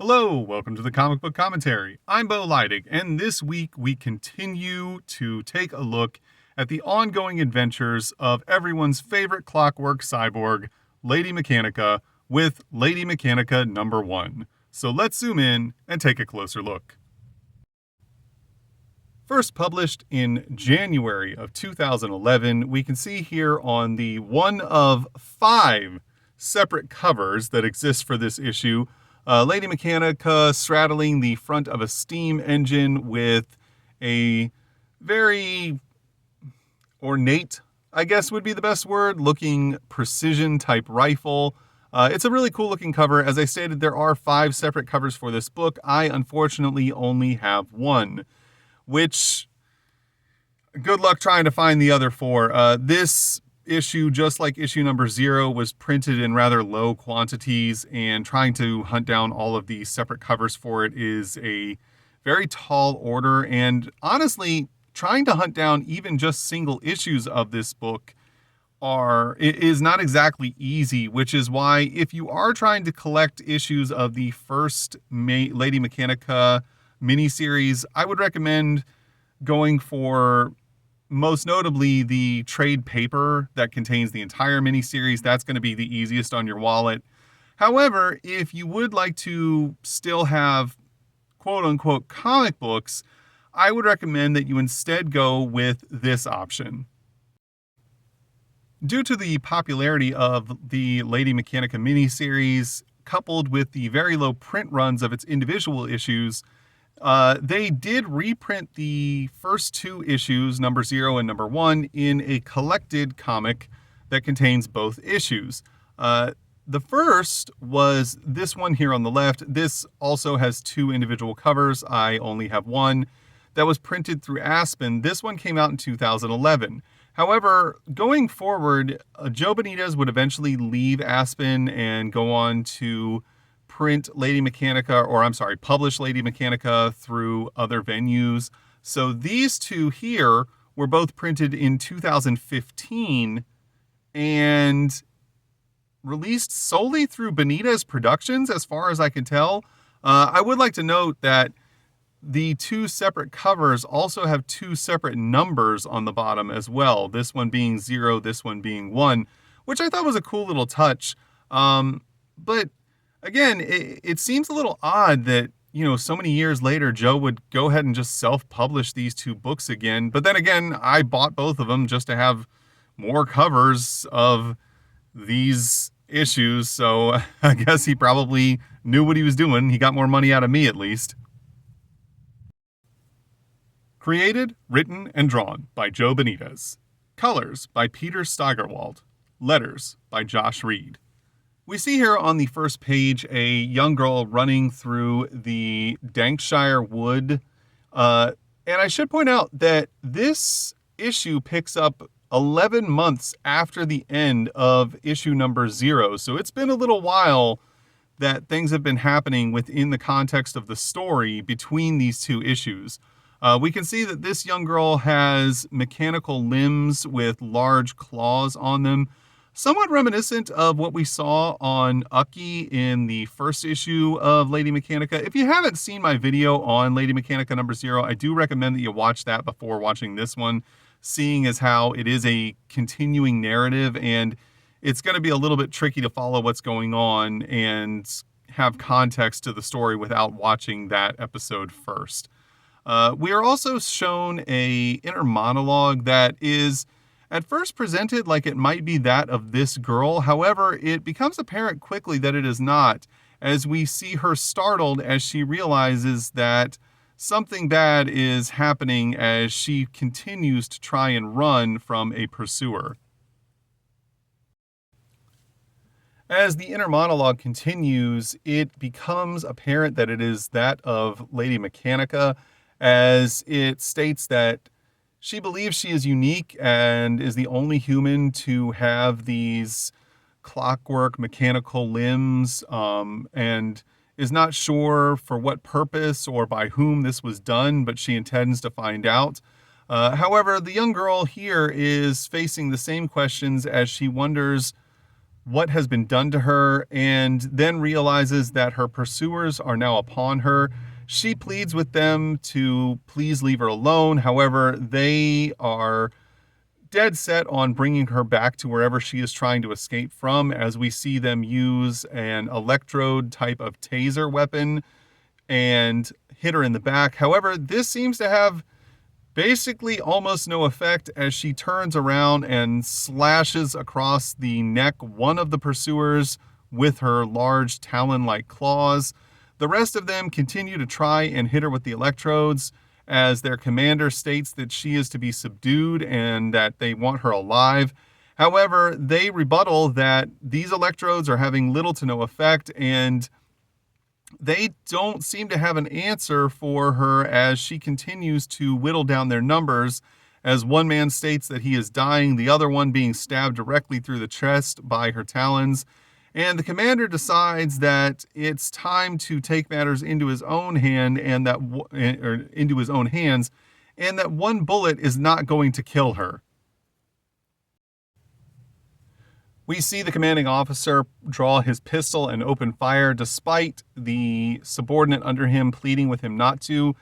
Hello, welcome to the Comic Book Commentary. I'm Bo Leidig, and this week we continue to take a look at the ongoing adventures of everyone's favorite clockwork cyborg, Lady Mechanika, with Lady Mechanika number 1. So let's zoom in and take a closer look. First published in January of 2011, we can see here on the one of 5 separate covers that exist for this issue, Lady Mechanika straddling the front of a steam engine with a very ornate, I guess would be the best word, looking precision type rifle. It's a really cool looking cover. As I stated, there are 5 separate covers for this book. I unfortunately only have one, which good luck trying to find the other 4. This issue, just like issue number 0, was printed in rather low quantities, and trying to hunt down all of the separate covers for it is a very tall order. And honestly, trying to hunt down even just single issues of this book is not exactly easy, which is why if you are trying to collect issues of the first Lady Mechanika miniseries, I would recommend going for most notably the trade paper that contains the entire miniseries. That's going to be the easiest on your wallet. However, if you would like to still have quote-unquote comic books, I would recommend that you instead go with this option. Due to the popularity of the Lady Mechanika miniseries, coupled with the very low print runs of its individual issues, they did reprint the first 2 issues, number 0 and number 1, in a collected comic that contains both issues. The first was this one here on the left. This also has 2 individual covers. I only have one. That was printed through Aspen. This one came out in 2011. However, going forward, Joe Benitez would eventually leave Aspen and go on to publish Lady Mechanika through other venues. So these 2 here were both printed in 2015 and released solely through Benitez Productions, as far as I can tell. I would like to note that the 2 separate covers also have 2 separate numbers on the bottom as well. This one being 0, this one being 1, which I thought was a cool little touch. But again, it seems a little odd that, so many years later, Joe would go ahead and just self-publish these 2 books again. But then again, I bought both of them just to have more covers of these issues. So I guess he probably knew what he was doing. He got more money out of me, at least. Created, written, and drawn by Joe Benitez. Colors by Peter Steigerwald. Letters by Josh Reed. We see here on the first page a young girl running through the Dankshire Wood. And I should point out that this issue picks up 11 months after the end of issue number 0. So it's been a little while that things have been happening within the context of the story between these 2 issues. We can see that this young girl has mechanical limbs with large claws on them, somewhat reminiscent of what we saw on Ucky in the first issue of Lady Mechanika. If you haven't seen my video on Lady Mechanika number 0, I do recommend that you watch that before watching this one, seeing as how it is a continuing narrative and it's going to be a little bit tricky to follow what's going on and have context to the story without watching that episode first. We are also shown a inner monologue that is at first presented like it might be that of this girl. However, it becomes apparent quickly that it is not, as we see her startled as she realizes that something bad is happening as she continues to try and run from a pursuer. As the inner monologue continues, it becomes apparent that it is that of Lady Mechanika, as it states that she believes she is unique and is the only human to have these clockwork mechanical limbs, and is not sure for what purpose or by whom this was done, but she intends to find out. However, the young girl here is facing the same questions as she wonders what has been done to her, and then realizes that her pursuers are now upon her. She pleads with them to please leave her alone. However, they are dead set on bringing her back to wherever she is trying to escape from, as we see them use an electrode type of taser weapon and hit her in the back. However, this seems to have basically almost no effect, as she turns around and slashes across the neck one of the pursuers with her large talon-like claws. The rest of them continue to try and hit her with the electrodes, as their commander states that she is to be subdued and that they want her alive. However, they rebuttal that these electrodes are having little to no effect, and they don't seem to have an answer for her as she continues to whittle down their numbers, as one man states that he is dying, the other one being stabbed directly through the chest by her talons. And the commander decides that it's time to take matters into his own hand, and that into his own hands, and that one bullet is not going to kill her. We see the commanding officer draw his pistol and open fire, despite the subordinate under him pleading with him not to,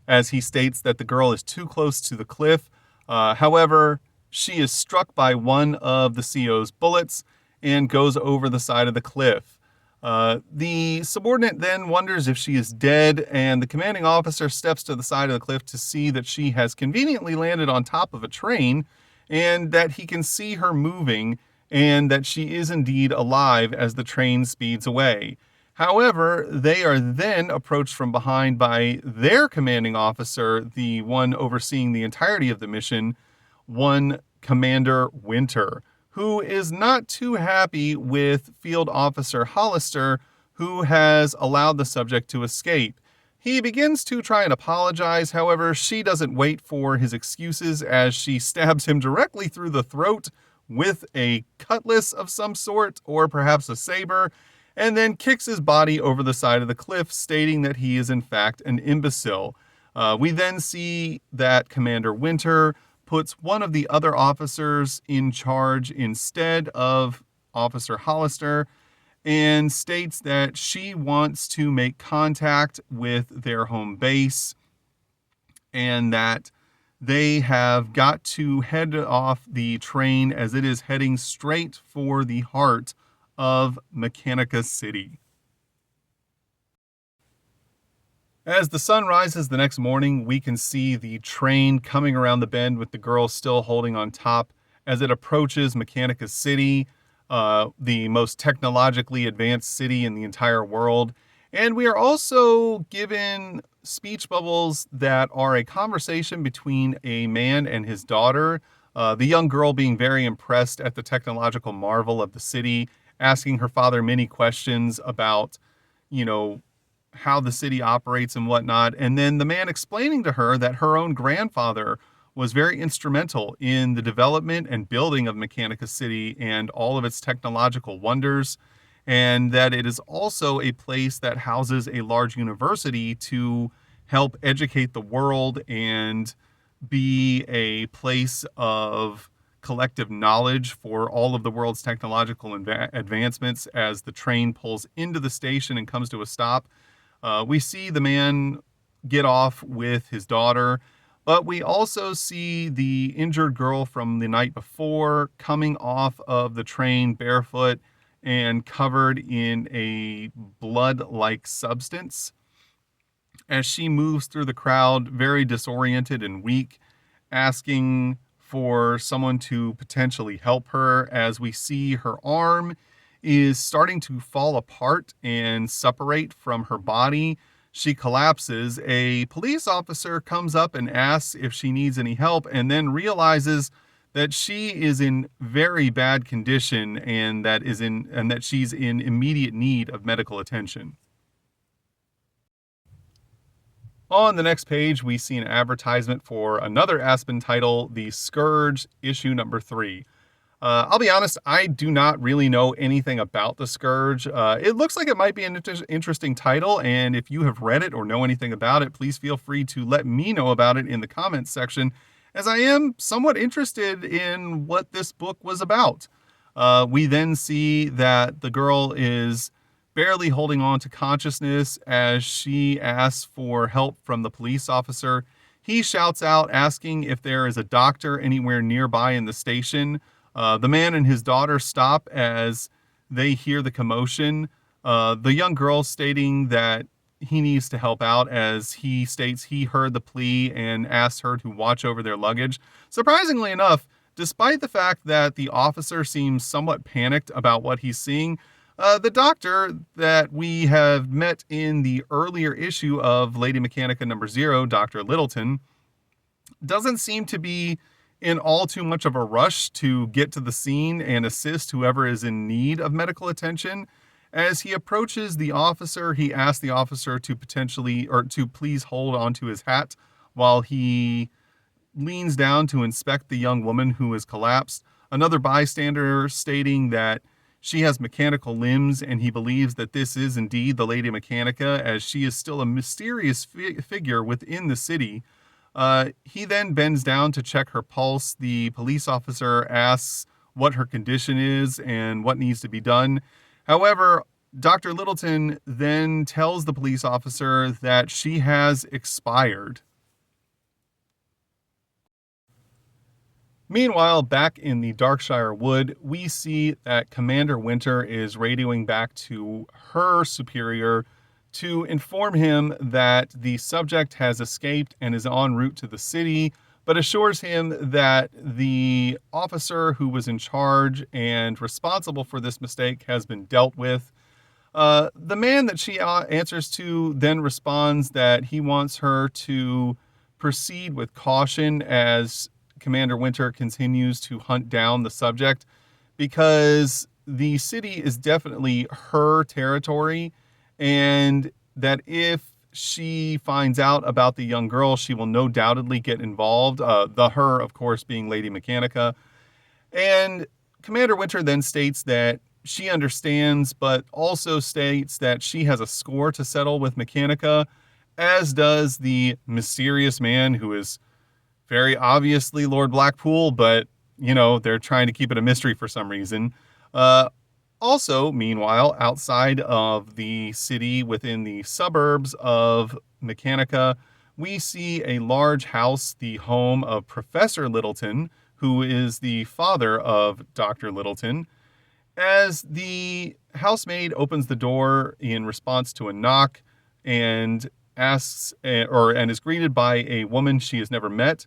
as he states that the girl is too close to the cliff. However, she is struck by one of the CO's bullets and goes over the side of the cliff. The subordinate then wonders if she is dead, and the commanding officer steps to the side of the cliff to see that she has conveniently landed on top of a train, and that he can see her moving, and that she is indeed alive as the train speeds away. However, they are then approached from behind by their commanding officer, the one overseeing the entirety of the mission, one Commander Winter, who is not too happy with Field Officer Hollister, who has allowed the subject to escape. He begins to try and apologize. However, she doesn't wait for his excuses, as she stabs him directly through the throat with a cutlass of some sort, or perhaps a saber, and then kicks his body over the side of the cliff, stating that he is in fact an imbecile. We then see that Commander Winter puts one of the other officers in charge instead of Officer Hollister, and states that she wants to make contact with their home base, and that they have got to head off the train, as it is heading straight for the heart of Mechanika City. As the sun rises the next morning, we can see the train coming around the bend with the girl still holding on top as it approaches Mechanika City, the most technologically advanced city in the entire world. And we are also given speech bubbles that are a conversation between a man and his daughter, the young girl being very impressed at the technological marvel of the city, asking her father many questions about, how the city operates and whatnot. And then the man explaining to her that her own grandfather was very instrumental in the development and building of Mechanika City and all of its technological wonders, and that it is also a place that houses a large university to help educate the world and be a place of collective knowledge for all of the world's technological advancements. As the train pulls into the station and comes to a stop, we see the man get off with his daughter, but we also see the injured girl from the night before coming off of the train barefoot and covered in a blood-like substance, as she moves through the crowd very disoriented and weak, asking for someone to potentially help her, as we see her arm is starting to fall apart and separate from her body. She collapses. A police officer comes up and asks if she needs any help, and then realizes that she is in very bad condition and that she's in immediate need of medical attention. On the next page, we see an advertisement for another Aspen title, The Scourge, issue number 3. I'll be honest, I do not really know anything about The Scourge. It looks like it might be an interesting title, and if you have read it or know anything about it, please feel free to let me know about it in the comments section, as I am somewhat interested in what this book was about. We then see that the girl is barely holding on to consciousness as she asks for help from the police officer. He shouts out asking if there is a doctor anywhere nearby in the station. The man and his daughter stop as they hear the commotion. The young girl stating that he needs to help out as he states he heard the plea and asks her to watch over their luggage. Surprisingly enough, despite the fact that the officer seems somewhat panicked about what he's seeing, the doctor that we have met in the earlier issue of Lady Mechanika number 0, Dr. Littleton, doesn't seem to be in all too much of a rush to get to the scene and assist whoever is in need of medical attention. As he approaches the officer, he asks the officer to please hold onto his hat while he leans down to inspect the young woman who has collapsed. Another bystander stating that she has mechanical limbs, and he believes that this is indeed the Lady Mechanika, as she is still a mysterious figure within the city. He then bends down to check her pulse. The police officer asks what her condition is and what needs to be done. However, Dr. Littleton then tells the police officer that she has expired. Meanwhile, back in the Darkshire Wood, we see that Commander Winter is radioing back to her superior to inform him that the subject has escaped and is en route to the city, but assures him that the officer who was in charge and responsible for this mistake has been dealt with. The man that she answers to then responds that he wants her to proceed with caution as Commander Winter continues to hunt down the subject, because the city is definitely her territory, and that if she finds out about the young girl, she will no doubtedly get involved. The her, of course, being Lady Mechanika. And Commander Winter then states that she understands, but also states that she has a score to settle with Mechanika, as does the mysterious man who is very obviously Lord Blackpool, but, they're trying to keep it a mystery for some reason. Also, meanwhile, outside of the city, within the suburbs of Mechanika, we see a large house, the home of Professor Littleton, who is the father of Dr. Littleton. As the housemaid opens the door in response to a knock and and is greeted by a woman she has never met,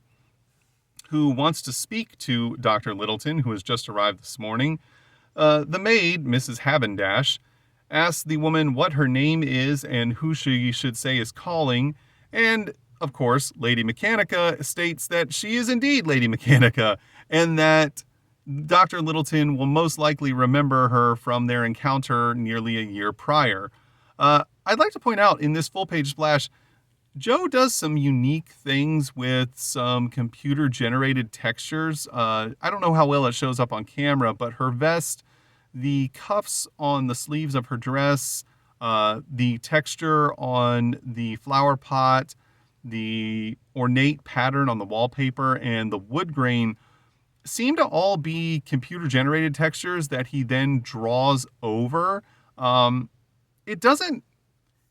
who wants to speak to Dr. Littleton, who has just arrived this morning. The maid, Mrs. Havendash, asks the woman what her name is and who she should say is calling, and, of course, Lady Mechanika states that she is indeed Lady Mechanika, and that Dr. Littleton will most likely remember her from their encounter nearly a year prior. I'd like to point out in this full-page splash, Jo does some unique things with some computer-generated textures. I don't know how well it shows up on camera, but her vest, the cuffs on the sleeves of her dress, the texture on the flower pot, the ornate pattern on the wallpaper, and the wood grain seem to all be computer-generated textures that he then draws over.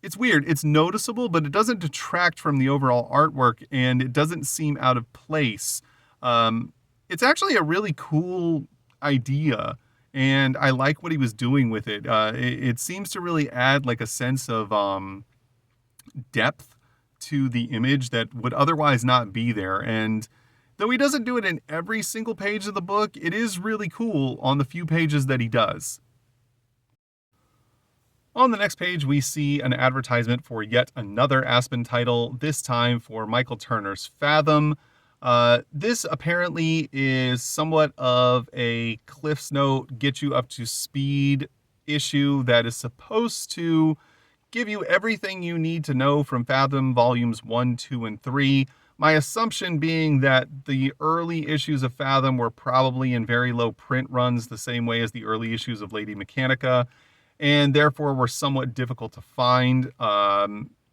It's weird. It's noticeable, but it doesn't detract from the overall artwork, and it doesn't seem out of place. It's actually a really cool idea, and I like what he was doing with it. It seems to really add like a sense of depth to the image that would otherwise not be there. And though he doesn't do it in every single page of the book, it is really cool on the few pages that he does. On the next page, we see an advertisement for yet another Aspen title, this time for Michael Turner's Fathom. This apparently is somewhat of a Cliff's Note, get you up to speed issue that is supposed to give you everything you need to know from Fathom volumes 1, 2, and 3. My assumption being that the early issues of Fathom were probably in very low print runs, the same way as the early issues of Lady Mechanika, and therefore were somewhat difficult to find.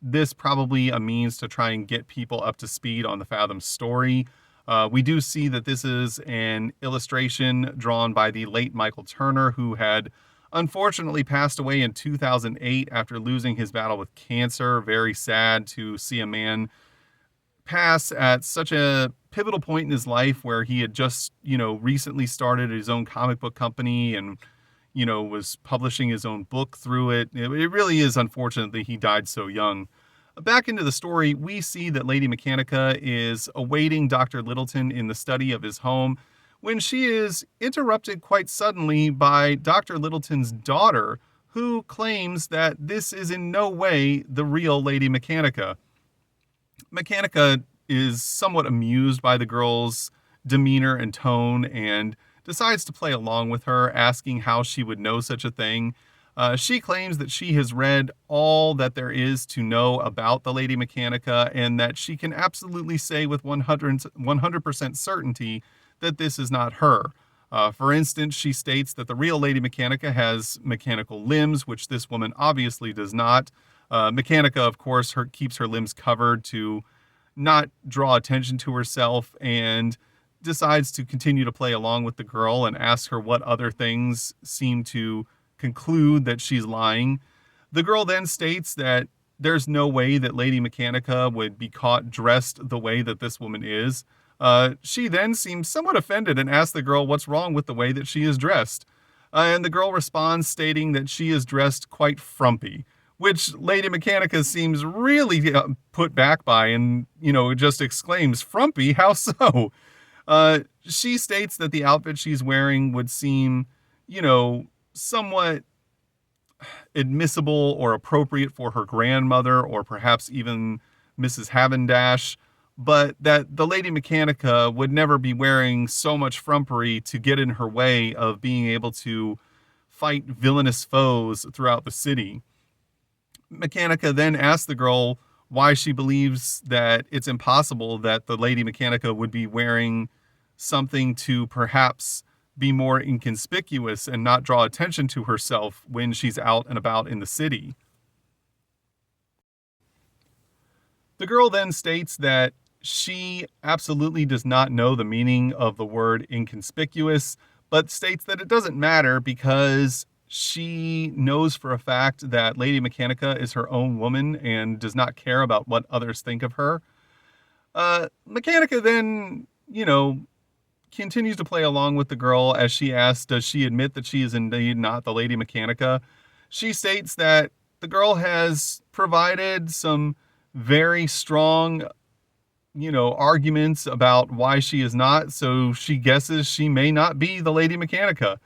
This probably a means to try and get people up to speed on the Fathom story. We do see that this is an illustration drawn by the late Michael Turner, who had unfortunately passed away in 2008 after losing his battle with cancer. Very sad to see a man pass at such a pivotal point in his life where he had just, recently started his own comic book company and, was publishing his own book through it. It really is unfortunate that he died so young. Back into the story, we see that Lady Mechanika is awaiting Dr. Littleton in the study of his home when she is interrupted quite suddenly by Dr. Littleton's daughter, who claims that this is in no way the real Lady Mechanika. Mechanika is somewhat amused by the girl's demeanor and tone and decides to play along with her, asking how she would know such a thing. She claims that she has read all that there is to know about the Lady Mechanika and that she can absolutely say with 100% certainty that this is not her. For instance, she states that the real Lady Mechanika has mechanical limbs, which this woman obviously does not. Mechanika, of course, keeps her limbs covered to not draw attention to herself and decides to continue to play along with the girl and ask her what other things seem to conclude that she's lying. The girl then states that there's no way that Lady Mechanika would be caught dressed the way that this woman is. She then seems somewhat offended and asks the girl what's wrong with the way that she is dressed. And the girl responds stating that she is dressed quite frumpy, which Lady Mechanika seems really put back by and, just exclaims, "Frumpy? How so?" She states that the outfit she's wearing would seem, somewhat admissible or appropriate for her grandmother or perhaps even Mrs. Havendash, but that the Lady Mechanika would never be wearing so much frumpery to get in her way of being able to fight villainous foes throughout the city. Mechanika then asks the girl why she believes that it's impossible that the Lady Mechanika would be wearing something to perhaps be more inconspicuous and not draw attention to herself when she's out and about in the city. The girl then states that she absolutely does not know the meaning of the word inconspicuous, but states that it doesn't matter because she knows for a fact that Lady Mechanika is her own woman and does not care about what others think of her. Mechanika then, continues to play along with the girl as she asks, does she admit that she is indeed not the Lady Mechanika? She states that the girl has provided some very strong, arguments about why she is not, so she guesses she may not be the Lady Mechanika.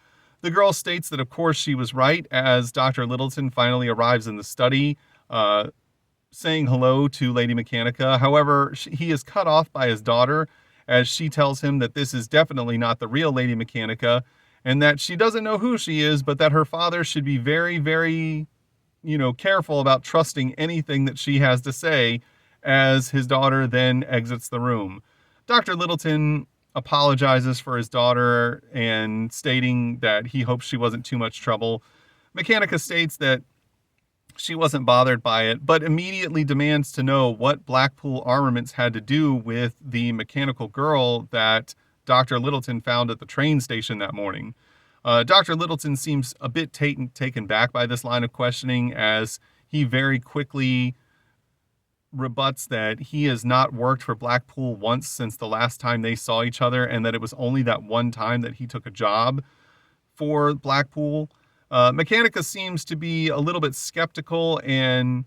The girl states that, of course, she was right as Dr. Littleton finally arrives in the study, saying hello to Lady Mechanika. However, he is cut off by his daughter as she tells him that this is definitely not the real Lady Mechanika and that she doesn't know who she is, but that her father should be very, very, careful about trusting anything that she has to say as his daughter then exits the room. Dr. Littleton apologizes for his daughter and stating that he hopes she wasn't too much trouble. Mechanika states that she wasn't bothered by it, but immediately demands to know what Blackpool Armaments had to do with the mechanical girl that Dr. Littleton found at the train station that morning. Dr. Littleton seems a bit taken back by this line of questioning as he very quickly rebuts that he has not worked for Blackpool once since the last time they saw each other and that it was only that one time that he took a job for Blackpool. Mechanika seems to be a little bit skeptical and,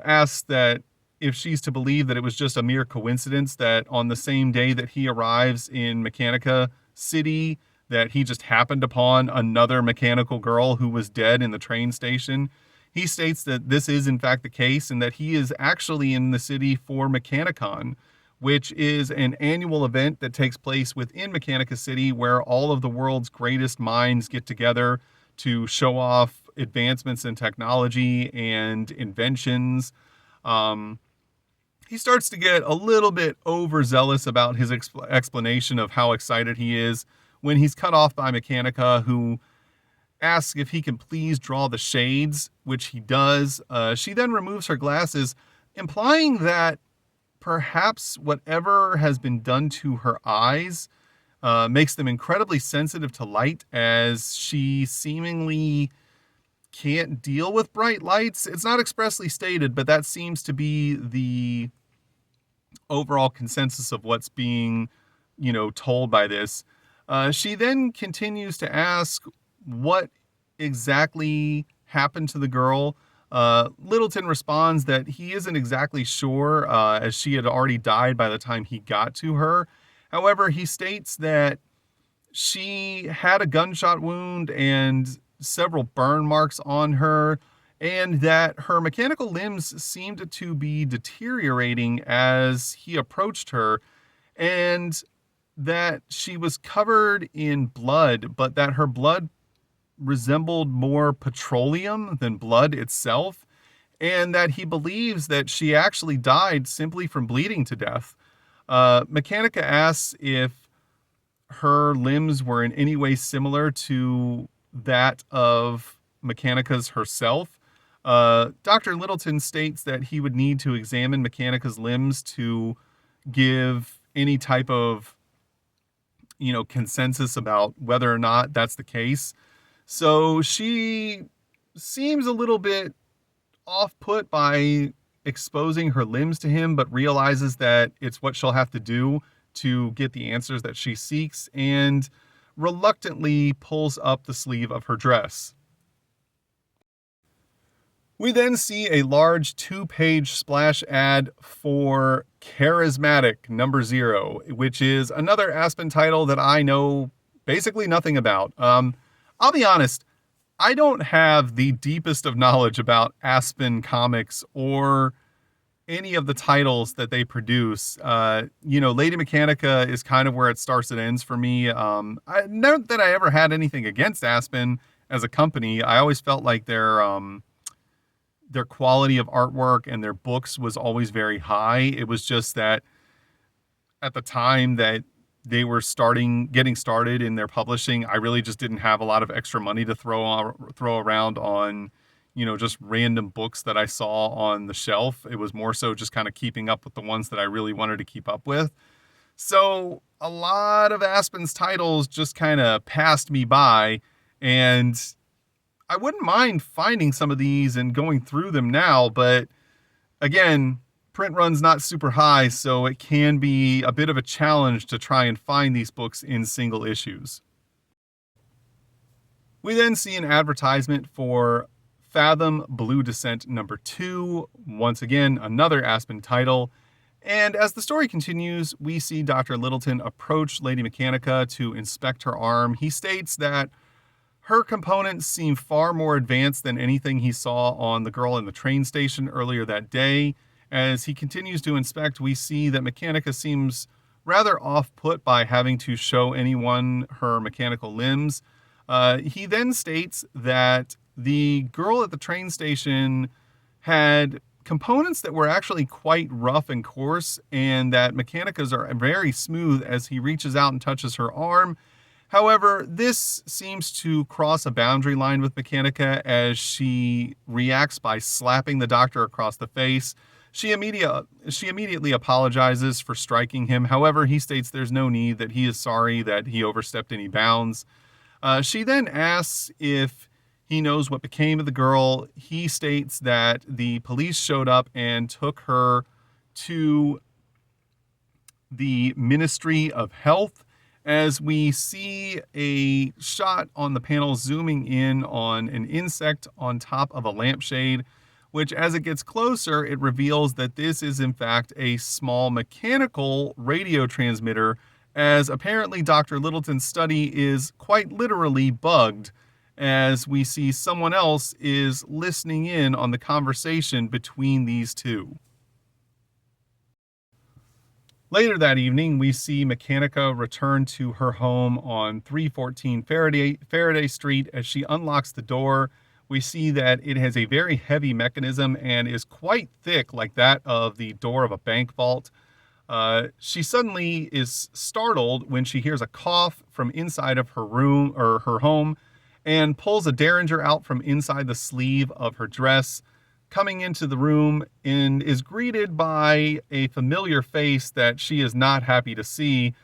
asks that if she's to believe that it was just a mere coincidence that on the same day that he arrives in Mechanika City, that he just happened upon another mechanical girl who was dead in the train station. He states that this is in fact the case and that he is actually in the city for Mechanicon, which is an annual event that takes place within Mechanika City where all of the world's greatest minds get together to show off advancements in technology and inventions. He starts to get a little bit overzealous about his explanation of how excited he is when he's cut off by Mechanika, who asks if he can please draw the shades, which he does. She then removes her glasses, implying that perhaps whatever has been done to her eyes makes them incredibly sensitive to light, as she seemingly can't deal with bright lights. It's not expressly stated, but that seems to be the overall consensus of what's being, told by this. She then continues to ask what exactly happened to the girl. Littleton responds that he isn't exactly sure, as she had already died by the time he got to her. However, he states that she had a gunshot wound and several burn marks on her, and that her mechanical limbs seemed to be deteriorating as he approached her, and that she was covered in blood, but that her blood resembled more petroleum than blood itself, and that he believes that she actually died simply from bleeding to death. Mechanica asks if her limbs were in any way similar to that of Mechanica's herself. Dr. Littleton states that he would need to examine Mechanica's limbs to give any type of, consensus about whether or not that's the case. So she seems a little bit off put by exposing her limbs to him, but realizes that it's what she'll have to do to get the answers that she seeks, and reluctantly pulls up the sleeve of her dress. We then see a large 2-page splash ad for Charismatic number 0, which is another Aspen title that I know basically nothing about. I'll be honest, I don't have the deepest of knowledge about Aspen Comics or any of the titles that they produce. Lady Mechanika is kind of where it starts and ends for me. Not that I ever had anything against Aspen as a company. I always felt like their quality of artwork and their books was always very high. It was just that at the time that they were getting started in their publishing, I really just didn't have a lot of extra money to throw around on, just random books that I saw on the shelf. It was more so just kind of keeping up with the ones that I really wanted to keep up with. So a lot of Aspen's titles just kind of passed me by, and I wouldn't mind finding some of these and going through them now, but again, print run's not super high, so it can be a bit of a challenge to try and find these books in single issues. We then see an advertisement for Fathom Blue Descent number 2, once again, another Aspen title. And as the story continues, we see Dr. Littleton approach Lady Mechanika to inspect her arm. He states that her components seem far more advanced than anything he saw on the girl in the train station earlier that day. As he continues to inspect, we see that Mechanika seems rather off-put by having to show anyone her mechanical limbs. He then states that the girl at the train station had components that were actually quite rough and coarse, and that Mechanica's are very smooth as he reaches out and touches her arm. However, this seems to cross a boundary line with Mechanika as she reacts by slapping the doctor across the face. She immediately apologizes for striking him. However, he states there's no need, that he is sorry that he overstepped any bounds. She then asks if he knows what became of the girl. He states that the police showed up and took her to the Ministry of Health, as we see a shot on the panel zooming in on an insect on top of a lampshade, which as it gets closer, it reveals that this is in fact a small mechanical radio transmitter, as apparently Dr. Littleton's study is quite literally bugged, as we see someone else is listening in on the conversation between these two. Later that evening, we see Mechanika return to her home on 314 Faraday Street. As she unlocks the door, we see that it has a very heavy mechanism and is quite thick, like that of the door of a bank vault. She suddenly is startled when she hears a cough from inside of her room or her home, and pulls a derringer out from inside the sleeve of her dress. coming into the room and is greeted by a familiar face that she is not happy to see,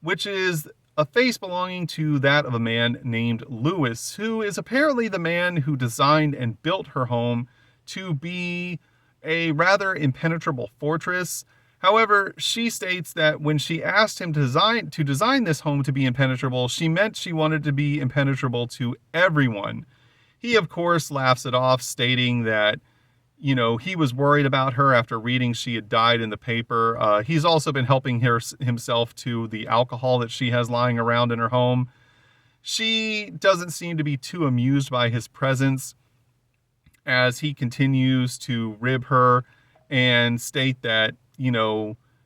which is a face belonging to that of a man named Lewis, who is apparently the man who designed and built her home to be a rather impenetrable fortress. However, she states that when she asked him to design this home to be impenetrable, she meant she wanted to be impenetrable to everyone. He, of course, laughs it off, stating that he was worried about her after reading she had died in the paper. He's also been helping himself to the alcohol that she has lying around in her home. She doesn't seem to be too amused by his presence as he continues to rib her and state that,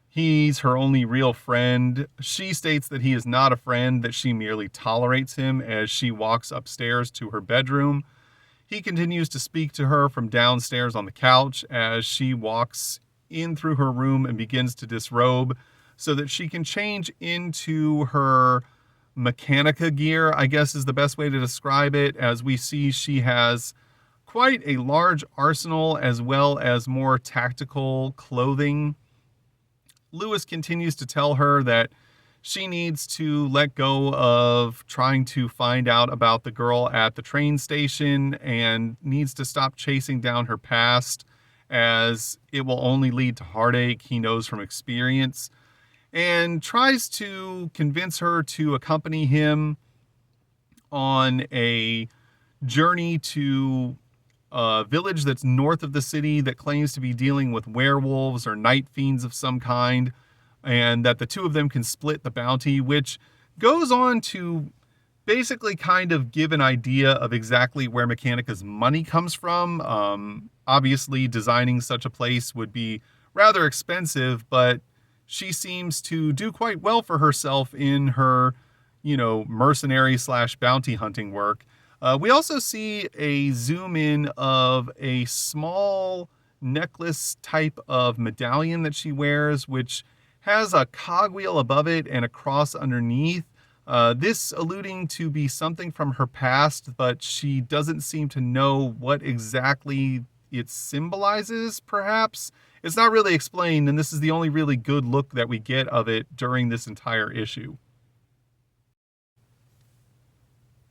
he's her only real friend. She states that he is not a friend, that she merely tolerates him as she walks upstairs to her bedroom. He continues to speak to her from downstairs on the couch as she walks in through her room and begins to disrobe so that she can change into her Mechanika gear, I guess is the best way to describe it, as we see she has quite a large arsenal as well as more tactical clothing. Lewis continues to tell her that she needs to let go of trying to find out about the girl at the train station and needs to stop chasing down her past, as it will only lead to heartache, he knows from experience, and tries to convince her to accompany him on a journey to a village that's north of the city that claims to be dealing with werewolves or night fiends of some kind, and that the two of them can split the bounty, which goes on to basically kind of give an idea of exactly where Mechanika's money comes from. Obviously, designing such a place would be rather expensive, but she seems to do quite well for herself in her, mercenary / bounty hunting work. We also see a zoom in of a small necklace type of medallion that she wears, which has a cogwheel above it and a cross underneath. This alluding to be something from her past, but she doesn't seem to know what exactly it symbolizes, perhaps. It's not really explained, and this is the only really good look that we get of it during this entire issue.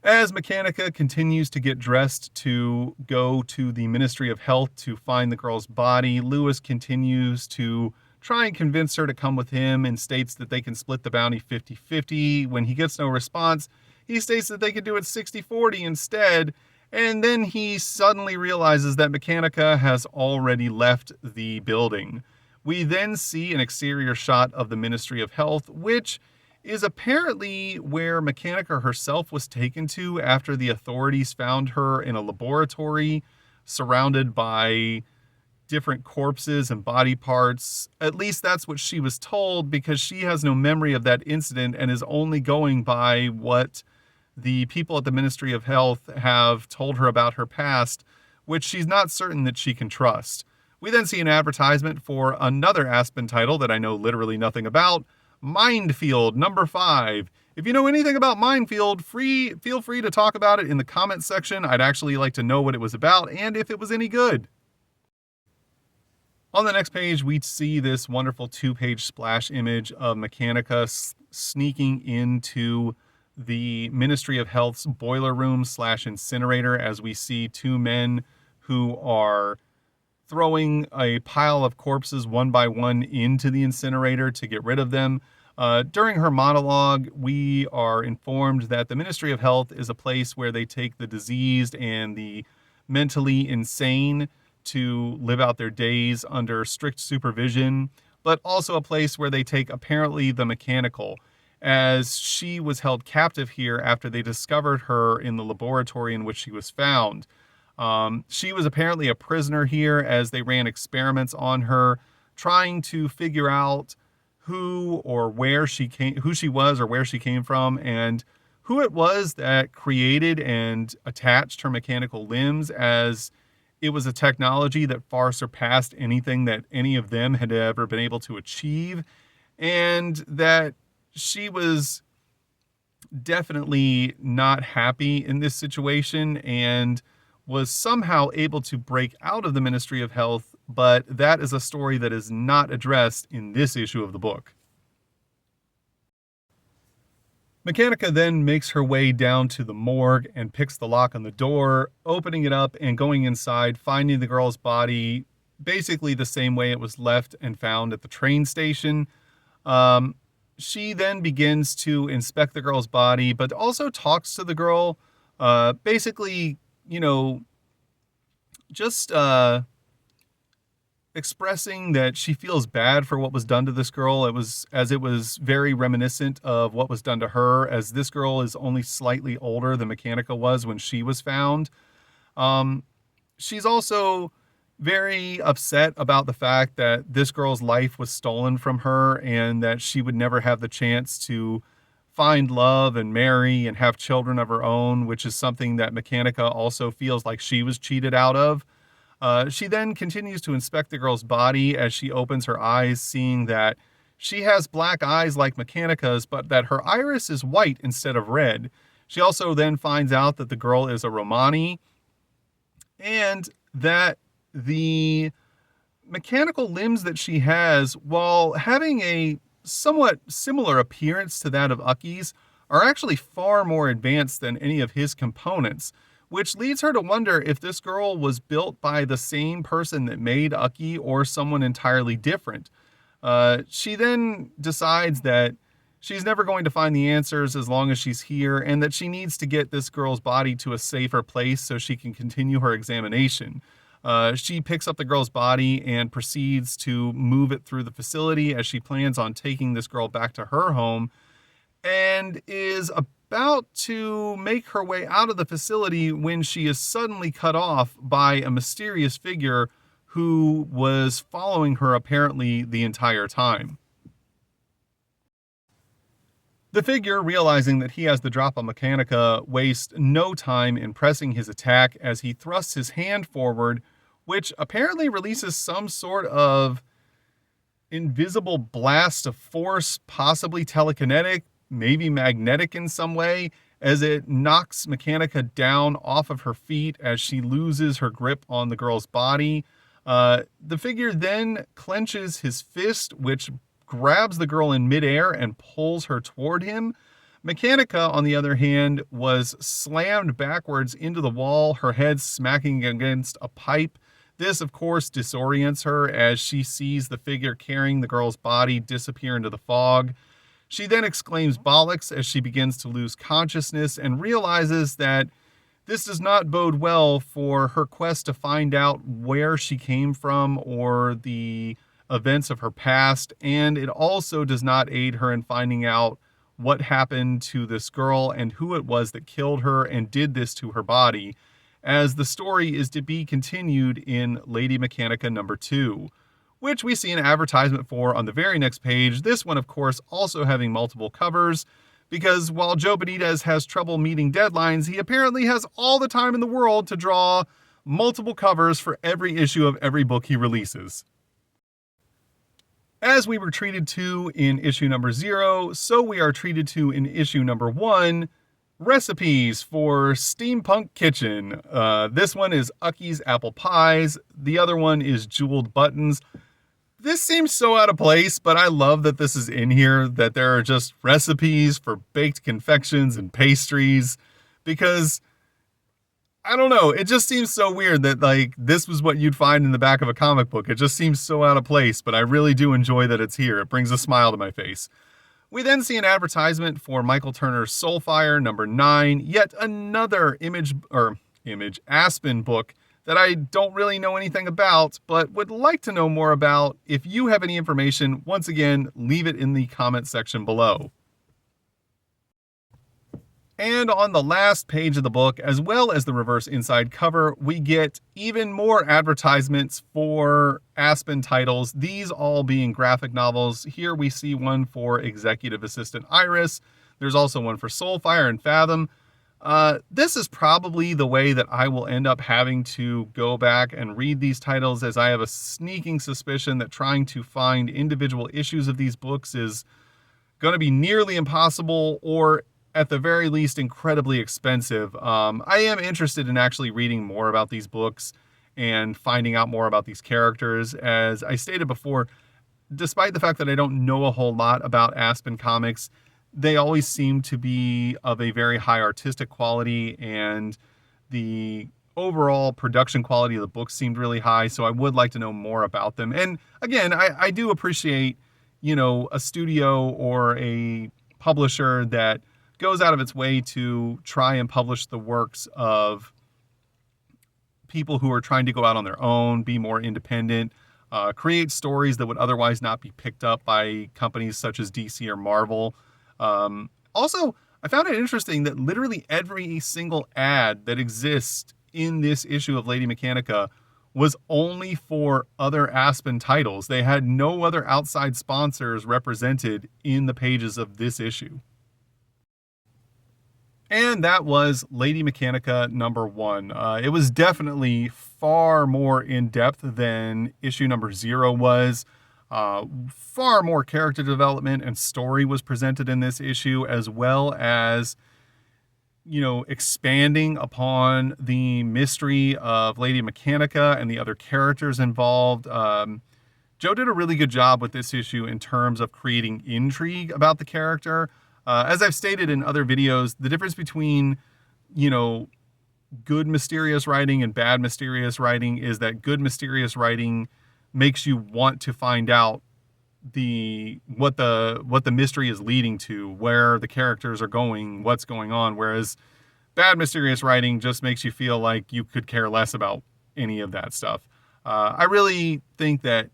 As Mechanika continues to get dressed to go to the Ministry of Health to find the girl's body, Lewis continues to try and convince her to come with him and states that they can split the bounty 50-50. When he gets no response, he states that they can do it 60-40 instead, and then he suddenly realizes that Mechanika has already left the building. We then see an exterior shot of the Ministry of Health, which is apparently where Mechanika herself was taken to after the authorities found her in a laboratory surrounded by different corpses and body parts. At least that's what she was told, because she has no memory of that incident and is only going by what the people at the Ministry of Health have told her about her past, which she's not certain that she can trust. We then see an advertisement for another Aspen title that I know literally nothing about, Mindfield number 5. If you know anything about Mindfield, feel free to talk about it in the comments section. I'd actually like to know what it was about and if it was any good. On the next page, we see this wonderful 2-page splash image of Mechanika sneaking into the Ministry of Health's boiler room / incinerator, as we see two men who are throwing a pile of corpses one by one into the incinerator to get rid of them. During her monologue, we are informed that the Ministry of Health is a place where they take the diseased and the mentally insane to live out their days under strict supervision, but also a place where they take apparently the mechanical, as she was held captive here after they discovered her in the laboratory in which she was found. She was apparently a prisoner here as they ran experiments on her, trying to figure out who she was or where she came from, and who it was that created and attached her mechanical limbs, as it was a technology that far surpassed anything that any of them had ever been able to achieve, and that she was definitely not happy in this situation and was somehow able to break out of the Ministry of Health, but that is a story that is not addressed in this issue of the book. Mechanika then makes her way down to the morgue and picks the lock on the door, opening it up and going inside, finding the girl's body basically the same way it was left and found at the train station. She then begins to inspect the girl's body, but also talks to the girl, basically, just expressing that she feels bad for what was done to this girl. It was very reminiscent of what was done to her, as this girl is only slightly older than Mechanika was when she was found. She's also very upset about the fact that this girl's life was stolen from her and that she would never have the chance to find love and marry and have children of her own, which is something that Mechanika also feels like she was cheated out of. She then continues to inspect the girl's body as she opens her eyes, seeing that she has black eyes like Mechanika's, but that her iris is white instead of red. She also then finds out that the girl is a Romani and that the mechanical limbs that she has, while having a somewhat similar appearance to that of Uki's, are actually far more advanced than any of his components, which leads her to wonder if this girl was built by the same person that made Uki or someone entirely different. She then decides that she's never going to find the answers as long as she's here, and that she needs to get this girl's body to a safer place so she can continue her examination. She picks up the girl's body and proceeds to move it through the facility as she plans on taking this girl back to her home, and is about to make her way out of the facility when she is suddenly cut off by a mysterious figure who was following her apparently the entire time. The figure, realizing that he has the drop on Mechanika, wastes no time in pressing his attack as he thrusts his hand forward, which apparently releases some sort of invisible blast of force, possibly telekinetic, maybe magnetic in some way, as it knocks Mechanika down off of her feet as she loses her grip on the girl's body. The figure then clenches his fist, which grabs the girl in midair and pulls her toward him. Mechanika, on the other hand, was slammed backwards into the wall, her head smacking against a pipe. This, of course, disorients her as she sees the figure carrying the girl's body disappear into the fog. She then exclaims bollocks as she begins to lose consciousness and realizes that this does not bode well for her quest to find out where she came from or the events of her past, and it also does not aid her in finding out what happened to this girl and who it was that killed her and did this to her body, as the story is to be continued in Lady Mechanika number 2, which we see an advertisement for on the very next page. This one, of course, also having multiple covers, because while Joe Benitez has trouble meeting deadlines, he apparently has all the time in the world to draw multiple covers for every issue of every book he releases. As we were treated to in issue number 0, so we are treated to in issue number 1, recipes for Steampunk Kitchen. This one is Uki's Apple Pies. The other one is Jeweled Buttons. This seems so out of place, but I love that this is in here, that there are just recipes for baked confections and pastries, because I don't know, it just seems so weird that this was what you'd find in the back of a comic book. It just seems so out of place, but I really do enjoy that it's here. It brings a smile to my face. We then see an advertisement for Michael Turner's Soulfire number 9, yet another Image Aspen book that I don't really know anything about, but would like to know more about. If you have any information, once again, leave it in the comment section below. And on the last page of the book, as well as the reverse inside cover, we get even more advertisements for Aspen titles, these all being graphic novels. Here we see one for Executive Assistant Iris. There's also one for Soulfire and Fathom. This is probably the way that I will end up having to go back and read these titles, as I have a sneaking suspicion that trying to find individual issues of these books is going to be nearly impossible, or at the very least, incredibly expensive. I am interested in actually reading more about these books and finding out more about these characters. As I stated before, despite the fact that I don't know a whole lot about Aspen Comics, they always seem to be of a very high artistic quality, and the overall production quality of the books seemed really high, so I would like to know more about them. And again, I do appreciate, a studio or a publisher that goes out of its way to try and publish the works of people who are trying to go out on their own, be more independent, create stories that would otherwise not be picked up by companies such as DC or Marvel. Also, I found it interesting that literally every single ad that exists in this issue of Lady Mechanika was only for other Aspen titles. They had no other outside sponsors represented in the pages of this issue. And that was Lady Mechanika #1. It was definitely far more in depth than issue #0 was. Far more character development and story was presented in this issue, as well as, expanding upon the mystery of Lady Mechanika and the other characters involved. Joe did a really good job with this issue in terms of creating intrigue about the character. As I've stated in other videos, the difference between, good mysterious writing and bad mysterious writing is that good mysterious writing makes you want to find out what the mystery is leading to, where the characters are going, what's going on, whereas bad mysterious writing just makes you feel like you could care less about any of that stuff. I really think that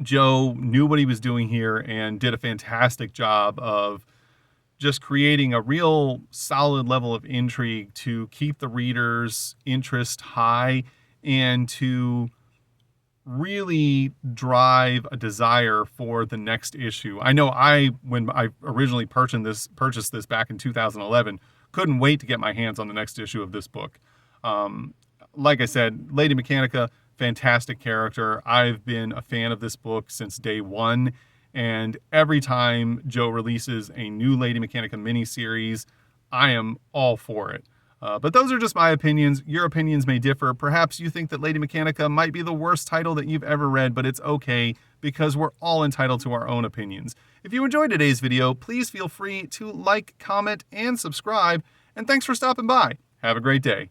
Joe knew what he was doing here and did a fantastic job of just creating a real solid level of intrigue to keep the reader's interest high and to really drive a desire for the next issue. I know when I originally purchased this back in 2011, couldn't wait to get my hands on the next issue of this book. Like I said, Lady Mechanika, fantastic character. I've been a fan of this book since day one, and every time Joe releases a new Lady Mechanika miniseries, I am all for it. But those are just my opinions. Your opinions may differ. Perhaps you think that Lady Mechanika might be the worst title that you've ever read, but it's okay because we're all entitled to our own opinions. If you enjoyed today's video, please feel free to like, comment, and subscribe. And thanks for stopping by. Have a great day.